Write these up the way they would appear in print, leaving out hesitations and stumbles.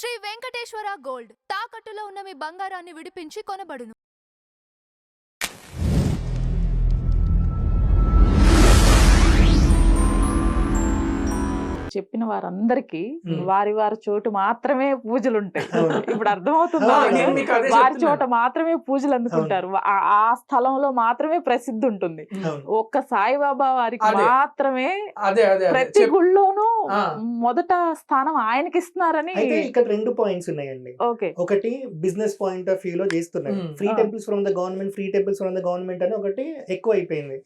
Shri Venkateswara gold తాకట్టులో ఉన్న మీ బంగారాన్ని విడిపించి కొనబడును. చెప్పిన వారందరికీ హ్మ్. వారి వారి చోటు మాత్రమే పూజలు ఉంటాయి. అవును. ఇప్పుడు అర్థమవుతుందా? అవును, నేను మీకు అదే వారి చెప్తున్నాను. చోట మాత్రమే పూజలు అందుకుంటారు. ఆ స్థలంలో మాత్రమే ప్రసిద్ధి ఉంటుంది. అవును. ఒక్క సాయిబాబా వారికి అదే. మాత్రమే అదే ప్రతి గుళ్ళోనూ ఆ. మొదట స్థానం ఆయనకి ఇస్తున్నారని. అయితే ఇక్కడ 2 పాయింట్స్ ఉన్నాయండి. ఓకే. ఒకటి బిజినెస్ పాయింట్ ఆఫ్ వ్యూ లో చేస్తున్నారు. Hmm. Free Ah. Temples from the government, free temples from the government అని ఒకటి ఎక్కువ అయిపోయింది.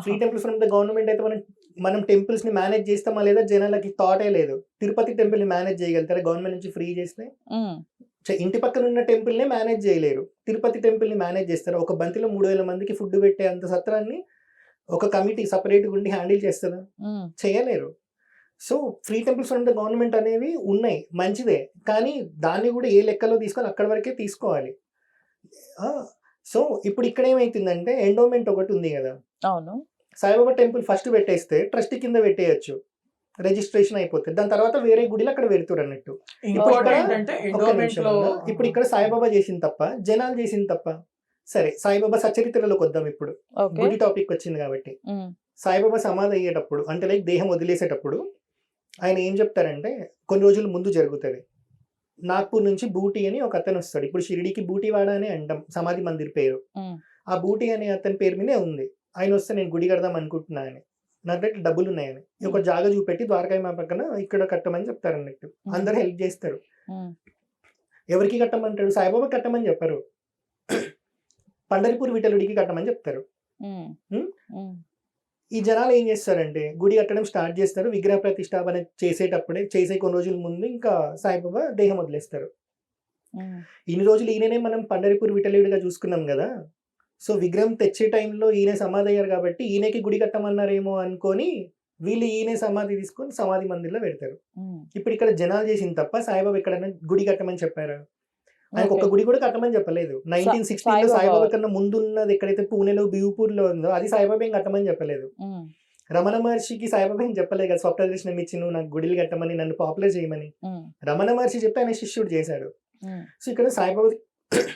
Free temples from the government అయితే మనం టెంపుల్స్ ని మేనేజ్ చేస్తామా లేదా జనాలకి థాటే లేదు. తిరుపతి టెంపుల్ ని మేనేజ్ చేయగలుగుతారా గవర్నమెంట్ నుంచి ఫ్రీ చేస్తే? ఇంటి పక్కన ఉన్న టెంపుల్ నే మేనేజ్ చేయలేరు. తిరుపతి టెంపుల్ ని మేనేజ్ చేస్తారు. ఒక బంతిలో 3000 మందికి ఫుడ్ పెట్టే అంత సత్రాన్ని ఒక కమిటీ సపరేట్ గా ఉండి హ్యాండిల్ చేస్తారా? చేయలేరు. So free temples from the government అనేవి ఉన్నాయి, మంచిదే. కానీ దాన్ని కూడా ఏ లెక్కలో తీసుకోవాలి అక్కడ వరకే తీసుకోవాలి. సో ఇప్పుడు ఇక్కడ ఏమైతుందంటే ఎండోమెంట్ ఒకటి ఉంది కదా. అవును. సాయిబాబా టెంపుల్ ఫస్ట్ పెట్టేస్తే ట్రస్ట్ కింద పెట్టేయచ్చు, రిజిస్ట్రేషన్ అయిపోతుంది. దాని తర్వాత వేరే గుడిలో అక్కడ పెడుతురు అన్నట్టు. ఇంకోటి ఇక్కడ ఏంటంటే ఒక్క ఎండోమెంట్ నిమిషం లో అన్న. ఇప్పుడు ఇక్కడ సాయిబాబా చేసింది తప్ప, జనాలు చేసింది తప్ప. సరే సాయిబాబా సచరిత్రలోకి వద్దాం. ఇప్పుడు ఓకే. గుడి టాపిక్ వచ్చింది కాబట్టి, సాయిబాబా సమాధి అయ్యేటప్పుడు అంటే లైక్ దేహం వదిలేసేటప్పుడు ఆయన ఏం చెప్తారంటే, కొన్ని రోజుల ముందు జరుగుతుంది. నాగ్పూర్ నుంచి బూటీ అని ఒక అతను వస్తాడు. ఇప్పుడు షిరిడీకి బూటీవాడ అని అంటాం సమాధి మందిర్ పేరు. ఆ బూటీ అనే అతని పేరు మీదే ఉంది. ఆయన వస్తే నేను గుడి కడదాం అనుకుంటున్నా అని, నా దగ్గర డబ్బులు ఉన్నాయని ఒక జాగా చూపెట్టి ద్వారకాయ మా పక్కన ఇక్కడ కట్టమని చెప్తారు అన్నట్టు. అందరు హెల్ప్ చేస్తారు. ఎవరికి కట్టమంటాడు? సాయిబాబా కట్టమని చెప్పరు, పండరిపూర్ విఠలుడికి కట్టమని చెప్తారు. ఈ జనాలు ఏం చేస్తారంటే గుడి కట్టడం స్టార్ట్ చేస్తారు. విగ్రహ ప్రతిష్టాపన చేసేటప్పుడే, చేసే కొన్ని రోజుల ముందు ఇంకా సాయిబాబా దేహం వదిలేస్తారు. ఇన్ని రోజులు ఈయననే మనం పండరిపూర్ విఠలుడిగా చూసుకున్నాం కదా. సో విగ్రహం తెచ్చే టైంలో ఈయన సమాధి అయ్యారు కాబట్టి ఈయనకి గుడి కట్టమన్నారేమో అనుకొని వీళ్ళు ఈయన సమాధి తీసుకొని సమాధి మందిర్లో పెడతారు. ఇప్పుడు ఇక్కడ జనాలు చేసింది తప్ప సాయిబాబా ఎక్కడైనా గుడి కట్టమని చెప్పారా? ఆయనకు ఒక గుడి కూడా కట్టమని చెప్పలేదు. 1916 లో సాయిబాబా కన్నా ముందు ఉన్నది ఎక్కడైతే పూణేలో బిహుపూర్లో ఉందో అది సాయిబాబా ఏం కట్టమని చెప్పలేదు. రమణ మహర్షికి సాయిబాబా ఏం చెప్పలేదు కదా స్వప్నదర్శనం ఇచ్చి నువ్వు నాకు గుడిలు కట్టమని, నన్ను పాపులర్ చేయమని. రమణ మహర్షి చెప్తే ఆయన శిష్యుడు చేశాడు. సో ఇక్కడ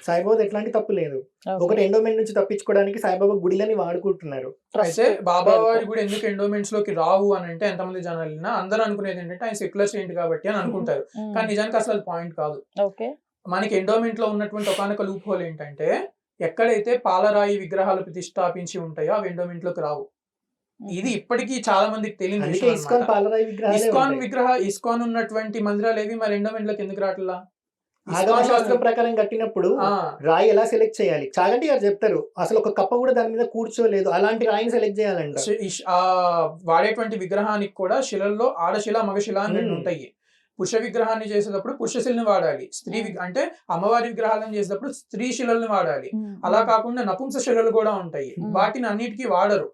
సాయిబాబా ఎట్లాంటి తప్పు లేదు. ఒకటి ఎండోమెంట్ నుంచి తప్పించుకోవడానికి సాయిబాబా గుడిలని వాడుకుంటున్నారు. అయితే బాబా వారి కూడా ఎందుకు ఎండోమెంట్స్ లోకి రావు అని అంటే ఎంతమంది జనాలు అందరూ అనుకునేది ఏంటంటే ఆయన సెక్యులర్ సెయింట్ కాబట్టి అని అనుకుంటారు. కానీ నిజానికి అసలు పాయింట్ కాదు. మనకి ఎండోమెంట్ లో ఉన్నటువంటి ఒకనొక లూప్ హోల్ ఏంటంటే ఎక్కడైతే పాలరాయి విగ్రహాలు ప్రతిష్టాపించి ఉంటాయో అవి ఎండోమెంట్ లోకి రావు. ఇది ఇప్పటికీ చాలా మందికి తెలియదు. ఇస్కాన్ ఉన్నటువంటి మందిరాలు ఏవి మరి ఎండోమెంట్ లోకి ఎందుకు రావట్లా? ఆగమ శాస్త్రం ప్రకారం కట్టినప్పుడు రాయి ఎలా సెలెక్ట్ చేయాలి? చాగంటి గారు చెప్తారు, అసలు ఒక కప్ప కూడా దాని మీద కూర్చోలేదు, అలాంటి రాయిని సెలెక్ట్ చేయాలంట. వాడేటువంటి విగ్రహానికి కూడా శిలల్లో ఆడశిల మగశిల అని రెండు ఉంటాయి. పురుష విగ్రహాన్ని చేసేటప్పుడు పురుషశిలని వాడాలి, స్త్రీ అంటే అమ్మవారి విగ్రహాలను చేసేటప్పుడు స్త్రీ శిలల్ని వాడాలి. అలా కాకుండా నపుంస శిలలు కూడా ఉంటాయి, వాటిని అన్నిటికీ వాడరు.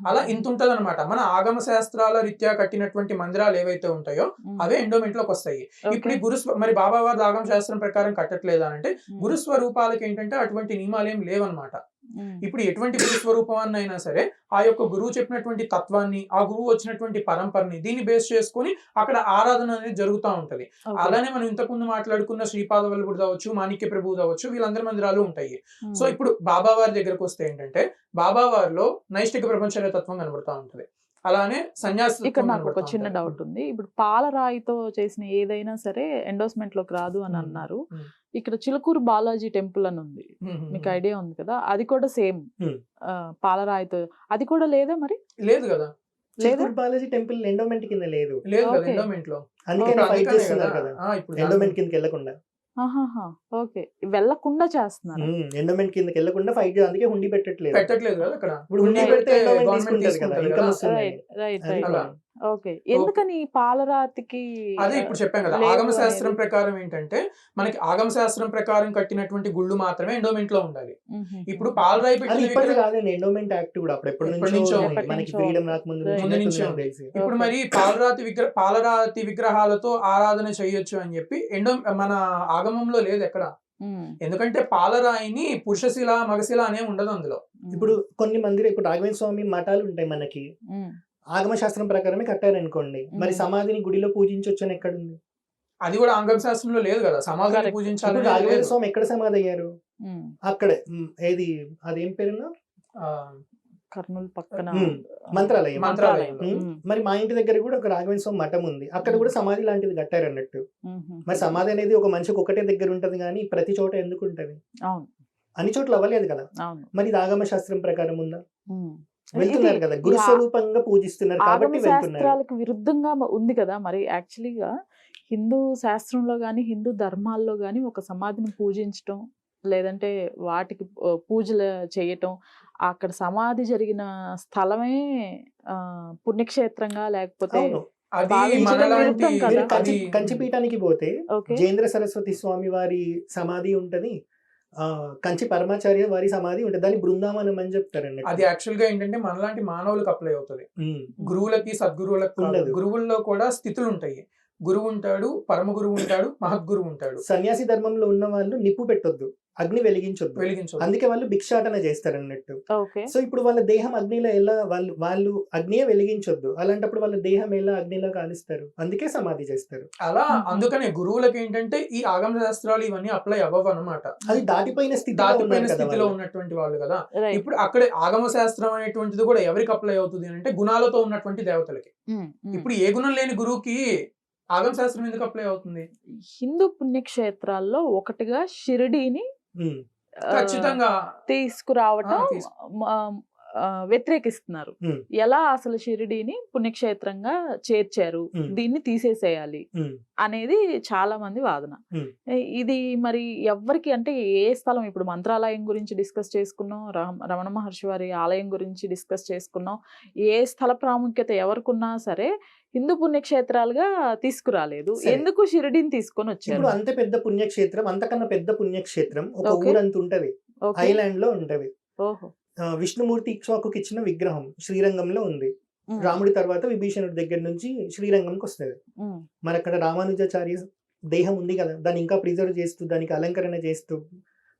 అలా ఇంత ఉంటది అనమాట. మన ఆగమ శాస్త్రాల రీత్యా కట్టినటువంటి మందిరాలు ఏవైతే ఉంటాయో అవే ఎండోమెంట్ లోకి వస్తాయి. ఇప్పుడు మరి బాబా వారి ఆగమ శాస్త్రం ప్రకారం కట్టట్లేదు అని అంటే గురుస్వరూపాలకి ఏంటంటే అటువంటి నియమాలు ఏం లేవన్నమాట. ఇప్పుడు ఎటువంటి గురు స్వరూపాన్ని అయినా సరే ఆ యొక్క గురువు చెప్పినటువంటి తత్వాన్ని, ఆ గురువు వచ్చినటువంటి పరంపరని దీన్ని బేస్ చేసుకుని అక్కడ ఆరాధన అనేది జరుగుతూ ఉంటది. అలానే మనం ఇంతకుముందు మాట్లాడుకున్న శ్రీపాద వల్లభుడు కావచ్చు, మాణిక్య ప్రభువు కావచ్చు, వీళ్ళందరి మందిరాలు ఉంటాయి. సో ఇప్పుడు బాబా వారి దగ్గరకు వస్తే ఏంటంటే బాబా వారిలో నైష్టిక ప్రపంచ తత్వం కనబడతా ఉంటది. అలానే సన్యాసి. ఇక్కడ నాకు ఒక చిన్న డౌట్ ఉంది. ఇప్పుడు పాలరాయితో చేసిన ఏదైనా సరే ఎండోస్మెంట్ లోకి రాదు అని అన్నారు. ఇక్కడ చిలుకూరు బాలాజీ టెంపుల్ అని ఉంది, మీకు ఐడియా ఉంది కదా? అది కూడా సేమ్ పాలరాయితో, అది కూడా లేదా మరి? లేదు కదా. చిలుకూరు బాలాజీ టెంపుల్ ఎండోమెంట్ కింద లేదు కదా ఎండోమెంట్ లో. అందుకే ఫైట్ చేస్తున్నారు కదా ఎండోమెంట్ కిందకి వెళ్ళకుండా. ఓకే, వెళ్ళకుండా చేస్తున్నారు. ఎండోమెంట్ కిందకి వెళ్ళకుండా ఫైట్, అందుకే హుండీ పెట్టట్లేదు కదా అక్కడ. ఇప్పుడు హుండీ పెడితే ఎండోమెంట్ తీసుకుంటారు కదా, ఇన్కమ్ వస్తుంది. ఓకే, ఎందుకని పాలరాతికి? అదే ఇప్పుడు చెప్పాం కదా, ఆగమ శాస్త్రం ప్రకారం ఏంటంటే మనకి ఆగమ శాస్త్రం ప్రకారం కట్టినటువంటి గుళ్ళు మాత్రమే ఎండోమెంట్ లో ఉండాలి. ఇప్పుడు పాలరాయి కాదండి, ఎండోమెంట్ యాక్ట్ కూడా అప్పుడు నుంచో మనకి ఫ్రీడమ్ రాకముందు నుంచే ఉంది. ఇప్పుడు మరి పాలరాతి విగ్రహాలతో ఆరాధన చేయొచ్చు అని చెప్పి మన ఆగమంలో లేదు ఎక్కడ. ఎందుకంటే పాలరాయిని పురుషశిల మగశిల అనే ఉండదు అందులో. ఇప్పుడు కొన్ని మందిరం, ఇప్పుడు రాఘవేంద్ర స్వామి మఠాలు ఉంటాయి మనకి, ఆగమ శాస్త్రం ప్రకారమే కట్టారనుకోండి, మరి సమాధిని గుడిలో పూజించవచ్చు అని ఎక్కడుంది? అది కూడా ఆంగం శాస్త్రంలో లేదు కదా, సమాధిని Correct. ఇప్పుడు పూజించాలని రాఘవేంద్ర లేదు. స్వామి ఎక్కడ సమాధి అయ్యారు? ఉమ్. అక్కడే ఏది అదేం పేరున్నా ఆ, కర్నూలు పక్కన ఉమ్. మంత్రాలయం. మంత్రాలయంలో. మరి మా ఇంటి దగ్గర కూడా ఒక రాఘవేంద్ర స్వామి మఠం ఉంది, అక్కడ కూడా సమాధి లాంటిది కట్టారు అన్నట్టు. మరి సమాధి అనేది ఒక మనిషికి ఒకటే దగ్గర ఉంటది కానీ ప్రతి చోట ఎందుకు ఉంటది? అవును అన్ని చోట్ల అవ్వలేదు కదా. అవును. మరి ఇది ఆగమ శాస్త్రం ప్రకారం ఉందా? ఉమ్. వెళ్తున్నారు ఇది కదా, ఈ గురు ఆ- స్వరూపంగా పూజిస్తున్నారు ఆగమ కాబట్టి వెళ్తున్నారు. శాస్త్రాలకు విరుద్ధంగా ఉంది కదా మరి. యాక్చువల్లీగా హిందూ శాస్త్రంలో గాని హిందూ ధర్మాల్లో గాని ఒక సమాధిని పూజించటం లేదంటే వాటికి పూజలు చేయటం, అక్కడ సమాధి జరిగిన స్థలమే పుణ్యక్షేత్రంగా లేకపోతే అవును. అది భావించడం మనలాంటి విరుద్ధం కదా. మీరు అది కంచిపీఠానికి పోతే ఓకే. జేంద్ర సరస్వతి స్వామి వారి సమాధి ఉంటది, కంచి పరమాచార్య వారి సమాధి ఉంటది, దాన్ని బృందావనం అని చెప్తారండి. అది యాక్చువల్ గా ఏంటంటే మనలాంటి మానవులకు అప్లై అవుతుంది, గురువులకి సద్గురువులకు కాదు. ఉండదు. గురువుల్లో కూడా స్థితులు ఉంటాయి. గురువు ఉంటాడు, పరమ గురువు ఉంటాడు, మహద్గురువు ఉంటాడు. సన్యాసి ధర్మంలో ఉన్న వాళ్ళు నిప్పు పెట్టొద్దు, అగ్ని వెలిగించొద్దు, వెలిగించు. అందుకే వాళ్ళు భిక్షాటన చేస్తారు అన్నట్టు. ఓకే. సో ఇప్పుడు వాళ్ళ దేహం అగ్నిలో ఎలా వాళ్ళు అగ్నియే వెలిగించొద్దు, అలాంటప్పుడు వాళ్ళ దేహం ఎలా అగ్నిలో కాలుస్తారు? అందుకే సమాధి చేస్తారు. అలా అందుకనే గురువులకి ఏంటంటే ఈ ఆగమ శాస్త్రాలు ఇవన్నీ అప్లై అవ్వవు అనమాట. అది దాటిపోయిన స్థితిలో దాటిపోయిన ఉన్నారు కదా స్థితిలో వాళ్ళు. ఉన్నటువంటి వాళ్ళు కదా. రైట్. ఇప్పుడు అక్కడే ఆగమ శాస్త్రం అనేటువంటిది కూడా ఎవరికి అప్లై అవుతుంది అంటే గుణాలతో ఉన్నటువంటి దేవతలకి. ఇప్పుడు ఏ గుణం లేని గురువుకి ఆగమ శాస్త్రం ఎందుకు అప్లై అవుతుంది? హిందూ పుణ్యక్షేత్రాల్లో ఒకటిగా షిరిడీని ఉమ్. ఖచ్చితంగా తీసుకురావటం తీసు- వ్యతిరేకిస్తున్నారు. ఉమ్. ఎలా అసలు షిరిడీని పుణ్యక్షేత్రంగా చేర్చారు, ఉమ్. దీన్ని తీసేసేయాలి ఉమ్. అనేది చాలా మంది వాదన. ఉమ్. ఇది మరి ఎవ్వరికి అంటే ఏ స్థలం, ఇప్పుడు మంత్రాలయం గురించి డిస్కస్ చేసుకున్నాం, రమణ మహర్షి వారి ఆలయం గురించి డిస్కస్ చేసుకున్నాం. ఏ స్థల ప్రాముఖ్యత ఎవరికున్నా సరే హిందూ పుణ్యక్షేత్రాలుగా తీసుకురాలేదు. సరే. ఎందుకు షిరిడీని తీసుకొని వచ్చారు? ఇప్పుడు అంత పెద్ద పుణ్యక్షేత్రం, అంతకన్నా పెద్ద పుణ్యక్షేత్రం ఒక ఓకే. ఊరంత ఉంటది, ఓకే. ఐలాండ్ లో ఉంటది. ఓహో. విష్ణుమూర్తి ఇక్ష్వాకుకి ఇచ్చిన విగ్రహం శ్రీరంగంలో ఉంది. ఉమ్. రాముడి తర్వాత విభీషణుడి దగ్గర నుంచి శ్రీరంగంకి వస్తుంది. ఉమ్. మరి అక్కడ రామానుజాచార్య దేహం ఉంది కదా, దాన్ని ఇంకా ప్రిజర్వ్ చేస్తూ దానికి అలంకరణ చేస్తూ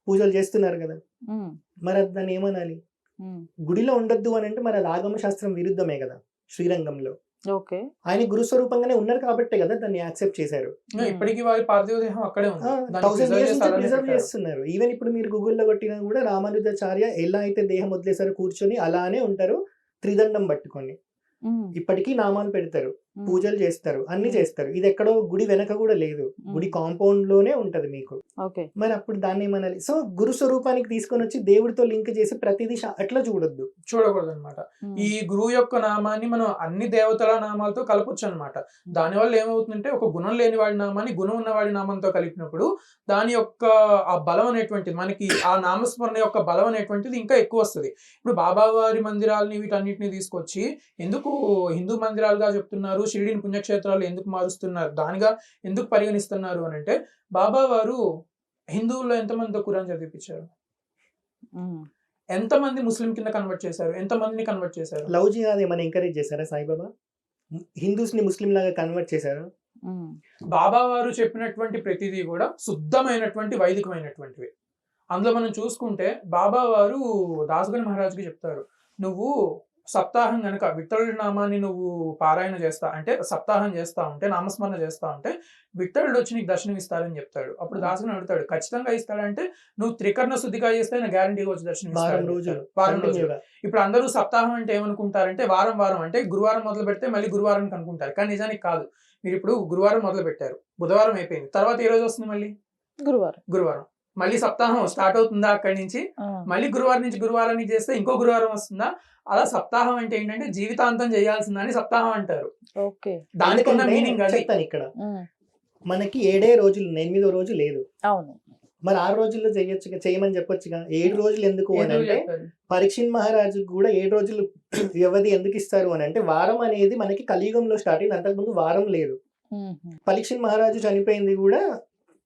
పూజలు చేస్తున్నారు కదా. ఉమ్. మరి అది దాన్ని ఏమనాలి? ఉమ్. గుడిలో ఉండొద్దు అని అంటే మరి అది ఆగమ శాస్త్రం విరుద్ధమే కదా. శ్రీరంగంలో ఓకే. ఆయన గురుస్వరూపంగానే ఉన్నారు కాబట్టే కదా దాన్ని యాక్సెప్ట్ చేశారు. ఇప్పటికీ వారి పార్థివ దేహం అక్కడే ఉంది. దాన్ని 1000 preserve years చేసి నుంచి అలానే ప్రిజర్వ్ పెట్టారు. చేస్తున్నారు. ఈవెన్ ఇప్పుడు మీరు గూగుల్లో కొట్టినా కూడా రామానుజాచార్య ఎలా అయితే దేహం వదిలేసారో కూర్చొని అలానే ఉంటారు, త్రిదండం పట్టుకొని. ఉమ్. ఇప్పటికీ నామాలు పెడతారు, ఉమ్. పూజలు చేస్తారు, అన్ని ఉమ్. చేస్తారు. ఇది ఎక్కడో గుడి వెనక కూడా లేదు, గుడి కాంపౌండ్ లోనే ఉంటది మీకు. ఓకే. మరి అప్పుడు దాన్ని ఏమనాలి? సో గురు స్వరూపానికి తీసుకొని వచ్చి దేవుడితో లింక్ చేసి ప్రతిదీ అట్లా చూడొద్దు. చూడకూడదు అనమాట. ఉమ్. ఈ గురువు యొక్క నామాన్ని మనం అన్ని దేవతల నామాలతో కలపొచ్చు అనమాట. దానివల్ల ఏమవుతుందంటే ఒక గుణం లేని వాడి నామాన్ని గుణం ఉన్న వాడి నామంతో కలిపినప్పుడు దాని యొక్క ఆ బలం అనేటువంటిది, మనకి ఆ నామస్మరణ యొక్క బలం అనేటువంటిది ఇంకా ఎక్కువ వస్తుంది. ఇప్పుడు బాబావారి మందిరాలని వీటన్నిటిని తీసుకొచ్చి ఎందుకు హిందూ మందిరాలుగా చెప్తున్నారు, షిరిడీని పుణ్యక్షేత్రాలు ఎందుకు మారుస్తున్నారు, దానిగా ఎందుకు పరిగణిస్తున్నారు అని అంటే, బాబా వారు హిందువుల్లో ఎంతమందితో ఖురాన్ చదివించారు, ఉమ్. ఎంతమంది ముస్లిం కింద కన్వర్ట్ చేశారు, ఎంతమందిని కన్వర్ట్ చేశారు. లవ్ జిహాద్ ఏమైనా ఎంకరేజ్ చేశారా సాయిబాబా? హిందూస్ ని ముస్లిం లాగా కన్వర్ట్ చేశారు. ఉమ్. బాబా వారు చెప్పినటువంటి ప్రతిదీ కూడా శుద్ధమైనటువంటి వైదికమైనటువంటివి. అందులో మనం చూసుకుంటే బాబా వారు దాసగని మహారాజుకి చెప్తారు, నువ్వు సప్తాహం గనక విఠలుడి నామాన్ని నువ్వు పారాయణ చేస్తా అంటే, సప్తాహం చేస్తా ఉంటే, నామస్మరణ చేస్తా ఉంటే విఠలుడు వచ్చి నీకు దర్శనం ఇస్తారని చెప్తాడు. అప్పుడు దాసగని అడుగుతాడు, ఖచ్చితంగా ఇస్తాడంటే నువ్వు త్రికరణ శుద్ధిగా చేస్తే నా గ్యారంటీగా వచ్చి దర్శనం వారం ఇస్తాడని రోజులు చెప్తాడు. వారం రోజులు. కంటిన్యూగా. ఇప్పుడు అందరూ సప్తాహం అంటే ఏమనుకుంటారంటే వారం వారం అంటే గురువారం మొదలు పెడితే మళ్ళీ గురువారానికి అనుకుంటారు, కానీ నిజానికి కాదు. మీరు ఇప్పుడు గురువారం మొదలు పెట్టారు, బుధవారం అయిపోయింది, తర్వాత ఏ రోజు వస్తుంది? మళ్ళీ గురువారం. మళ్ళీ సప్తాహం స్టార్ట్ అవుతుందా అక్కడి నుంచి? మళ్ళీ గురువారం నుంచి గురువారానికి చేస్తే ఇంకో గురువారం వస్తుందా? అలా సప్తాహం అంటే ఏంటంటే జీవితాంతం చేయాల్సిందని సప్తాహం అంటారు. ఓకే. దానికి ఉన్న ఎందుకంటే మీనింగ్ అది. చెప్తాను ఇక్కడ, ఉమ్. మనకి 7 రోజులు, 8వ రోజు లేదు. అవును. మరి 6 రోజుల్లో చేయొచ్చుగా, చేయమని చెప్పొచ్చుగా. 7 రోజులు ఎందుకు అని ఎందుకు అంటే, చెప్పారు? పరీక్షణ్ మహారాజు కూడా 7 రోజులు వ్యవధి ఎందుకు ఇస్తారు అని అంటే, వారం అనేది మనకి కలియుగంలో స్టార్ట్ అయింది, అంతకుముందు వారం లేదు. ఉమ్. పరీక్షణ్ మహారాజు చనిపోయింది కూడా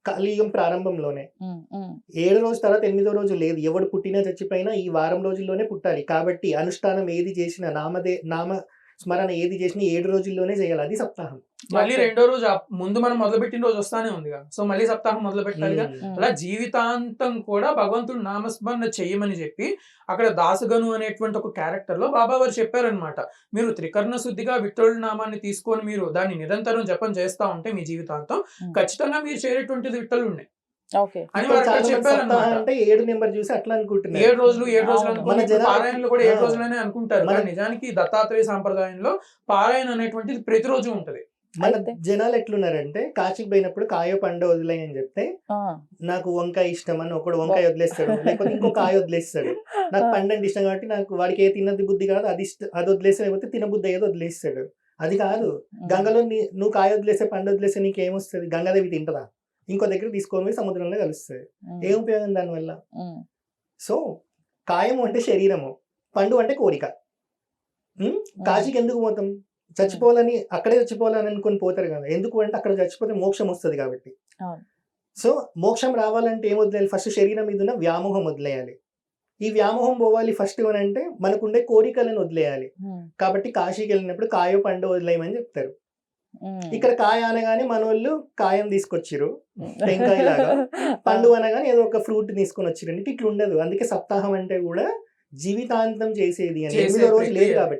కలియుగం ప్రారంభంలోనే. ఉమ్. ఉమ్. 7 రోజు తర్వాత 8వ రోజు లేదు. ఎవడు పుట్టినా చచ్చిపోయినా ఈ వారం రోజుల్లోనే పుట్టాలి. కాబట్టి అనుష్ఠానం ఏది చేసినా, నామ స్మరణ ఏది చేసినా 7 రోజుల్లోనే చేయాలి, అది సప్తాహం. మళ్ళీ రెండో రోజు ముందు మనం మొదలుపెట్టిన రోజు వస్తానే ఉందిగా, సో మళ్ళీ సప్తాహం మొదలు పెట్టాలిగా. అలా జీవితాంతం కూడా భగవంతుడు నామస్మరణ చెయ్యమని చెప్పి అక్కడ దాసగను అనేటువంటి ఒక క్యారెక్టర్ లో బాబా వారు చెప్పారనమాట. మీరు త్రికరణ శుద్ధిగా విఠ్ఠలుడి నామాన్ని తీసుకొని మీరు దాన్ని నిరంతరం జపం చేస్తా ఉంటే మీ జీవితాంతం ఖచ్చితంగా మీరు చేరేటువంటిది విఠ్ఠలుడిని ఓకే. అని వారు అక్కడ చెప్పారన్నమాట. అంటే 7 నెంబర్ చూసి అట్లా అనుకుంటున్నారు. 7 రోజులు అనుకుని మన జనాలు- పారాయణలో కూడా 7 రోజులనే అనుకుంటారు, మన- కానీ నిజానికి దత్తాత్రేయ సాంప్రదాయంలో పారాయణ అనేటువంటిది ప్రతిరోజు ఉంటది. మన అయితే- జనాలు ఎట్లున్నారంటే కాశీకి పోయినప్పుడు కాయో పండు వదిలేయి అని చెప్తే ఆ, నాకు వంకాయ ఇష్టం అని ఒకడు వంకాయ వదిలేస్తాడు, లేకపోతే ఇంకో కాయ వదిలేస్తాడు. నాకు పండు అంటే ఇష్టం కాబట్టి నాకు వాడికి ఏ తిన్నది బుద్ధి కాదు అది వదిలేస్తే, లేకపోతే తినబుద్ధి అయ్యేది వదిలేస్తాడు. అది కాదు, గంగలో నువ్వు కాయ వదిలేస్తే పండు వదిలేస్తే నీకేమొస్తుంది? గంగాదేవి తింటదా? ఇంకో దగ్గర తీసుకొని పోయి సముద్రంలో కలుస్తుంది. ఏం ఉపయోగం దానివల్ల? సో కాయము అంటే శరీరము, పండు అంటే కోరిక. కాశీకి ఎందుకు పోతాం? చచ్చిపోవాలని, అక్కడే చచ్చిపోవాలని అనుకుని పోతారు కదా. ఎందుకు అంటే అక్కడ చచ్చిపోతే మోక్షం వస్తుంది కాబట్టి. సో మోక్షం రావాలంటే ఏం వదిలేయాలి? ఫస్ట్ శరీరం మీద ఉన్న వ్యామోహం వదిలేయాలి. ఈ వ్యామోహం పోవాలి ఫస్ట్ అని అంటే మనకుండే కోరికలను వదిలేయాలి. కాబట్టి కాశీకి వెళ్ళినప్పుడు కాయో పండు వదిలేయమని చెప్తారు. ఇక్కడ కాయ అనగానే మన వాళ్ళు కాయం తీసుకొచ్చిరు టెంకాయ లాగా, పండు అనగానే ఏదో ఒక ఫ్రూట్ తీసుకొని వచ్చిరండి. ఇట్లా ఉండదు. అందుకే సప్తాహం అంటే కూడా జీవితాంతం చేసేది అని, 8వ రోజు లేదు కాబట్టి.